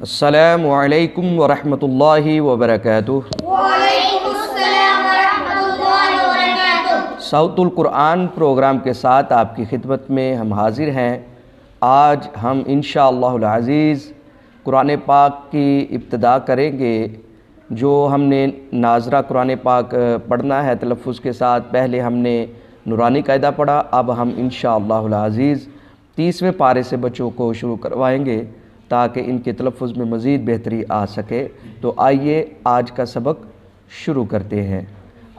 السلام علیکم ورحمۃ اللہ وبرکاتہ۔ وعلیکم السلام ورحمۃ اللہ وبرکاتہ۔ صوت القرآن پروگرام کے ساتھ آپ کی خدمت میں ہم حاضر ہیں۔ آج ہم انشاءاللہ العزیز قرآن پاک کی ابتدا کریں گے۔ جو ہم نے ناظرہ قرآن پاک پڑھنا ہے تلفظ کے ساتھ، پہلے ہم نے نورانی قاعدہ پڑھا، اب ہم انشاءاللہ العزیز 30ویں پارے سے بچوں کو شروع کروائیں گے تاکہ ان کے تلفظ میں مزید بہتری آ سکے۔ تو آئیے آج کا سبق شروع کرتے ہیں۔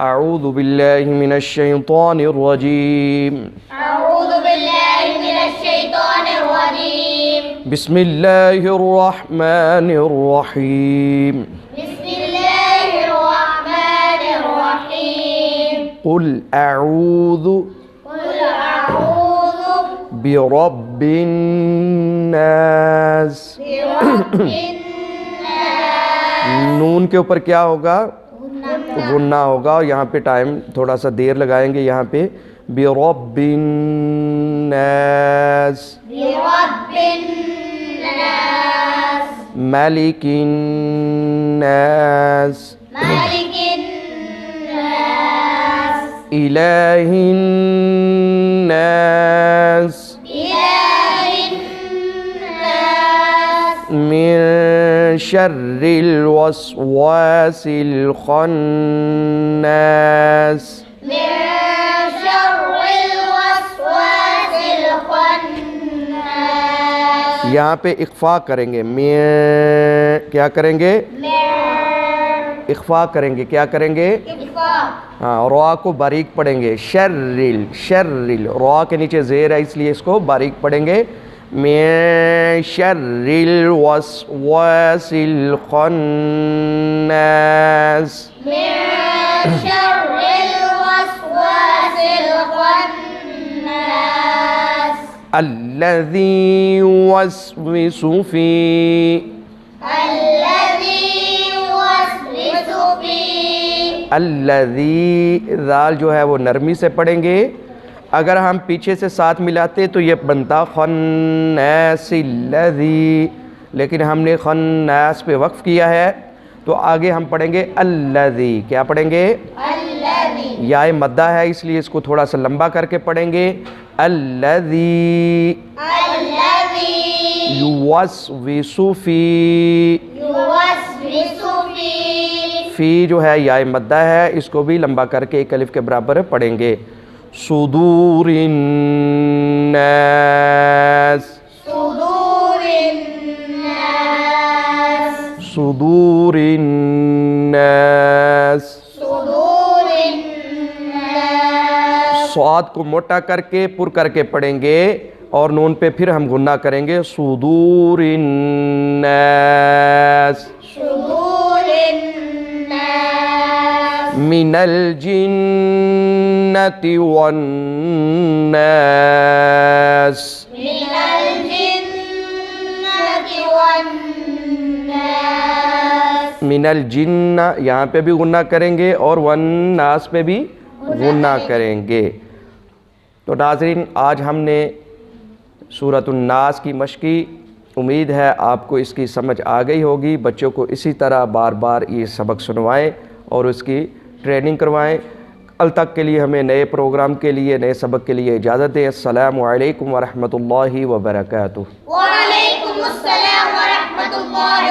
اعوذ باللہ من الشیطان الرجیم، اعوذ باللہ من الشیطان الرجیم، بسم اللہ الرحمن الرحیم، بسم اللہ الرحمن الرحیم۔ قل اعوذ قل اعوذ برب الناس۔ برب الناس، نون کے اوپر کیا ہوگا؟ غنہ ہوگا، اور یہاں پہ ٹائم تھوڑا سا دیر لگائیں گے، یہاں پہ برب الناس، برب الناس، ملک الناس، مالک الناس، الہ الناس، إله الناس، من شر الوسواس الخناس۔ من شر الوسواس الخناس۔ یہاں پہ اخفا کریں گے، کیا کریں گے؟ اخفا کریں گے، کیا کریں گے؟ ہاں، را کو باریک پڑھیں گے، شرل را کے نیچے زیر ہے اس لیے اس کو باریک پڑھیں گے۔ من شر الوسواس الخناس، من شر الوسواس الخناس، الذي يوسوس في الذي يوسوس في، الذی، ذال جو ہے وہ نرمی سے پڑھیں گے، اگر ہم پیچھے سے ساتھ ملاتے تو یہ بنتا خناس الذی، لیکن ہم نے خناس پہ وقف کیا ہے تو آگے ہم پڑھیں گے الذی، کیا پڑھیں گے؟ الذي، یا مدہ ہے اس لیے اس کو تھوڑا سا لمبا کر کے پڑھیں گے، الذی الذي یوسوس فی، يوسوس في، فی جو ہے یا مدہ ہے اس کو بھی لمبا کر کے ایک الف کے برابر پڑھیں گے، صدور الناس، صدور الناس، صدور الناس، صدور الناس، صاد کو موٹا کر کے پر کر کے پڑھیں گے اور نون پہ پھر ہم غنہ کریں گے، صدور الناس، صدور الناس، من الجنة والناس، من الجنة والناس، من الجن یہاں پہ بھی غنہ کریں گے اور والناس پہ بھی غنہ کریں گے۔ تو ناظرین، آج ہم نے سورۃ الناس کی مشقی، امید ہے آپ کو اس کی سمجھ آ گئی ہوگی۔ بچوں کو اسی طرح بار بار یہ سبق سنوائیں اور اس کی ٹریننگ کروائیں۔ کل تک کے لیے ہمیں نئے پروگرام کے لیے، نئے سبق کے لیے اجازت دیں۔ السلام علیکم ورحمۃ اللہ وبرکاتہ۔ وعلیکم السلام ورحمۃ اللہ